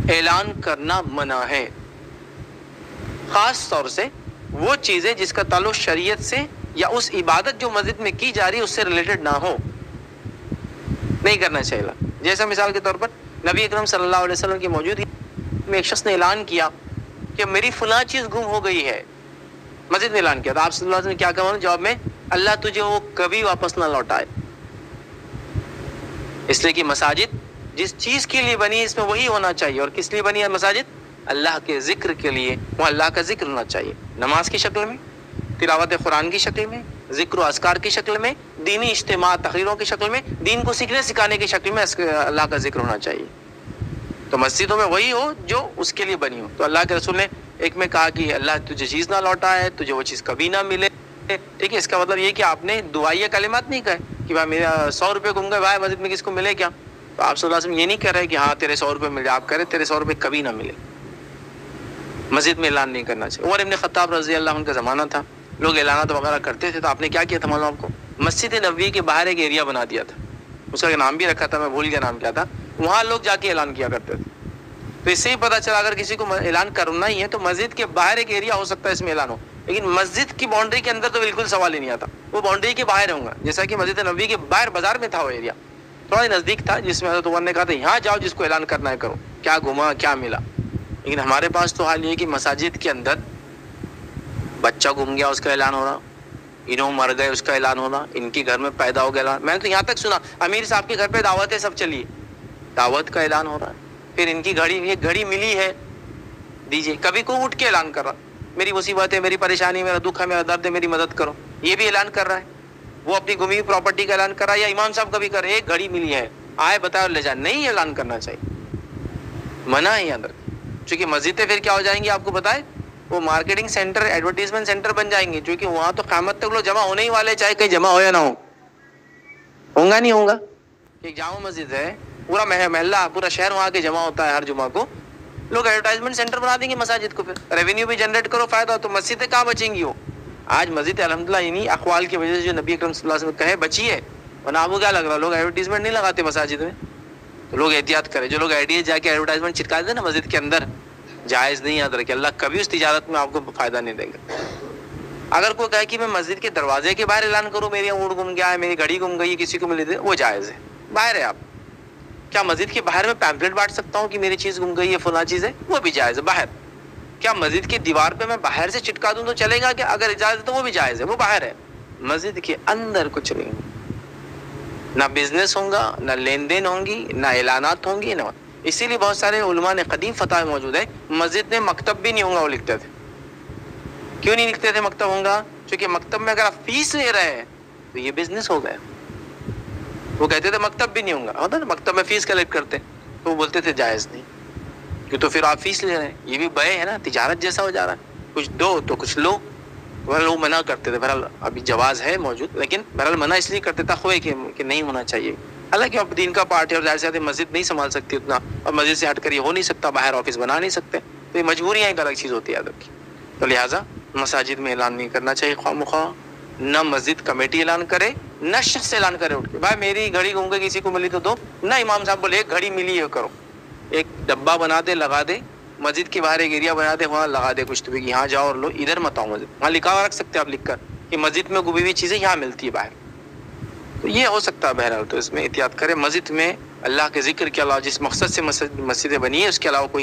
اعلان کرنا منع ہے، خاص طور سے وہ چیزیں جس کا تعلق شریعت سے یا اس عبادت جو مسجد میں کی جا رہی ہے اس سے ریلیٹڈ نہ ہو، نہیں کرنا چاہیے اعلان۔ جیسا مثال کے طور پر نبی اکرم صلی اللہ علیہ وسلم کی موجودگی میں ایک شخص نے اعلان کیا کہ میری فلاں چیز گم ہو گئی ہے، مسجد میں اعلان کیا، تو آپ صلی اللہ علیہ وسلم نے کیا کہا جواب میں؟ اللہ تجھے وہ کبھی واپس نہ لوٹائے۔ اس لیے کہ مساجد جس چیز کے لیے بنی ہے اس میں وہی ہونا چاہیے، اور کس لیے بنی ہے مساجد؟ اللہ کے ذکر کے لیے، وہ اللہ کا ذکر ہونا چاہیے، نماز کی شکل میں، تلاوت قرآن کی شکل میں، ذکر و اذکار کی شکل میں، دینی اجتماع تقریروں کی شکل میں، دین کو سیکھنے سکھانے کی شکل میں اللہ کا ذکر ہونا چاہیے۔ تو مسجدوں میں وہی ہو جو اس کے لیے بنی ہو۔ تو اللہ کے رسول نے ایک میں کہا کہ اللہ تجھے چیز نہ لوٹائے، تجھے وہ چیز کبھی نہ ملے، ٹھیک ہے۔ اس کا مطلب یہ کہ آپ نے دعائیہ کلمات نہیں کہے کہ بھائی میرا 100 روپے گم گئے، بھائی مسجد میں کس کو ملے کیا؟ تو آپ صلی اللہ علیہ وسلم یہ نہیں کہہ رہے کہ ہاں تیرے 100 روپے مل جائے، آپ کہہ رہے تیرے 100 روپے کبھی نہ ملے۔ مسجد میں اعلان نہیں کرنا چاہیے۔ عمر ابن خطاب رضی اللہ عنہ کا زمانہ تھا، لوگ اعلانات وغیرہ کرتے تھے، تو آپ نے کیا کیا تھا معلوم آپ کو؟ مسجد نبوی کے باہر ایک ایریا بنا دیا تھا، اس کا نام بھی رکھا تھا، میں بھول گیا نام کیا تھا، وہاں لوگ جا کے اعلان کیا کرتے تھے۔ تو اس سے ہی پتہ چلا اگر کسی کو اعلان کرنا ہی ہے تو مسجد کے باہر ایک ایریا ہو سکتا ہے اس میں اعلان ہو، لیکن مسجد کی باؤنڈری کے اندر تو بالکل سوال ہی نہیں آتا، وہ باؤنڈری کے باہر ہوں گا۔ جیسا کہ مسجد نبوی کے باہر بازار میں تھا وہ ایریا، تھوڑا ہی نزدیک تھا، جس میں حضرت عمر نے کہا تھا یہاں جاؤ، جس کو اعلان کرنا ہے کرو، کیا گھما کیا ملا۔ لیکن ہمارے پاس تو حال یہ کہ مساجد کے اندر بچہ گم گیا اس کا اعلان ہو رہا، انہوں مر گئے اس کا اعلان ہو رہا، ان کے گھر میں پیدا ہو گیا اعلان۔ میں نے تو یہاں تک سنا امیر صاحب کے گھر پہ دعوت ہے، سب چلیے، دعوت کا اعلان ہو رہا ہے۔ پھر ان کی گھڑی ملی ہے، دیجیے۔ کبھی کو اٹھ کے اعلان کر رہا میری مصیبت ہے، میری پریشانی، میرا دکھ ہے، میرا درد ہے، میری مدد کرو، یہ بھی اعلان کر رہا ہے۔ وہ اپنی گمی ہوئی پراپرٹی کا اعلان کر رہا ہے، یا امام صاحب کبھی کر رہے ایک گھڑی ملی ہے، آئے بتاؤ لے جا، نہیں اعلان کرنا چاہیے، منع ہے اندر۔ چونکہ مسجدیں پھر کیا ہو جائیں گی آپ کو بتائے، وہ مارکیٹنگ سینٹر، ایڈورٹیزمنٹ سینٹر بن جائیں گے، کیونکہ وہاں تو قیامت تک لوگ جمع ہونے ہی والے، چاہے کہیں جمع ہو یا نہ ہو، ہوگا نہیں ہوگا۔ ایک جامع مسجد ہے، پورا محلہ، پورا شہر وہاں کے جمع ہوتا ہے ہر جمعہ کو، لوگ ایڈورٹائزمنٹ سینٹر بنا دیں گے مساجد کو، پھر ریونیو بھی جنریٹ کرو، فائدہ، تو مسجدیں کہاں بچیں گی وہ؟ آج مسجد الحمدللہ انہی اقوال کی وجہ سے جو نبی اکرم صلی اللہ علیہ وسلم کہے بچی ہے، ورنہ آپ کو کیا لگ رہا ہے لوگ ایڈورٹیزمنٹ نہیں لگاتے مساجد میں؟ تو لوگ احتیاط کریں، جو لوگ آئیڈیا جا کے ایڈورٹائزمنٹ چھٹکا دیتے نا مسجد کے اندر، جائز نہیں، یاد رکھے اللہ کبھی اس تجارت میں آپ کو فائدہ نہیں دیں گے۔ اگر کوئی کہے کہ میں مسجد کے دروازے کے باہر اعلان کروں میری اونٹ گم گیا ہے، میری گھڑی گم گئی ہے، کسی کو ملی، وہ جائز ہے، باہر ہے۔ آپ کیا مسجد کے باہر میں پیمفلیٹ بانٹ سکتا ہوں کہ میری چیز گم گئی ہے، فلاں چیز ہے، وہ بھی جائز ہے باہر۔ کیا مسجد کی دیوار پہ میں باہر سے چٹکا دوں تو چلے گا؟ کہ اگر اجازت ہے تو وہ بھی جائز ہے، وہ باہر ہے، مسجد کے اندر کچھ نہیں، نہ بزنس ہوگا، نہ لین دین ہوں گی، نہ اعلانات ہوں گی، نہ۔ اسی لیے بہت سارے علماء نے قدیم فتاوی موجود ہے، مسجد میں مکتب بھی نہیں ہوگا وہ لکھتے تھے۔ کیوں نہیں لکھتے تھے مکتب ہوگا؟ چونکہ مکتب میں اگر آپ فیس لے رہے ہیں تو یہ بزنس ہو گیا۔ وہ کہتے تھے مکتب بھی نہیں ہوگا، ہوتا نا مکتب میں فیس کلیکٹ کرتے، تو وہ بولتے تھے جائز نہیں، کہ تو پھر آپ فیس لے رہے ہیں، یہ بھی بے ہے نا، تجارت جیسا ہو جا رہا ہے، کچھ دو تو کچھ لو۔ لوگ منع کرتے تھے، بہرحال ابھی جواز ہے موجود، لیکن بہرحال منع اس لیے کرتے تھا خوئے کہ نہیں ہونا چاہیے۔ حالانکہ اب دین کا پارٹ ہے، اور ظاہر سی بات ہے مسجد نہیں سنبھال سکتی اتنا، اور مسجد سے ہٹ کر یہ ہو نہیں سکتا، باہر آفس بنا نہیں سکتے، تو یہ مجبوریاں ایک الگ چیز ہوتی ہے ادب کی۔ تو لہٰذا مساجد میں اعلان نہیں کرنا چاہیے خواہ مخواہ، نہ مسجد کمیٹی اعلان کرے، نہ شخص اعلان کرے اٹھ کے بھائی میری گھڑی گم گئی، کسی کو ملی تو دو، نہ امام صاحب بولے ایک گھڑی ملی ہے کرو، ایک ڈبہ بنا دے، لگا دے، مسجد کے باہر ایک ایریا بنا دے، وہاں لگا دے کچھ تو بھی یہاں جاؤ اور لو، ادھر مت آؤ مسجد، وہاں لکھا ہوا رکھ سکتے آپ لکھ کر کہ مسجد میں گمی ہوئی چیزیں یہاں ملتی ہے باہر، تو یہ ہو سکتا ہے بہرحال۔ تو اس میں احتیاط کرے، مسجد میں اللہ کے ذکر کے علاوہ جس مقصد سے مسجدیں بنی ہے اس کے علاوہ کوئی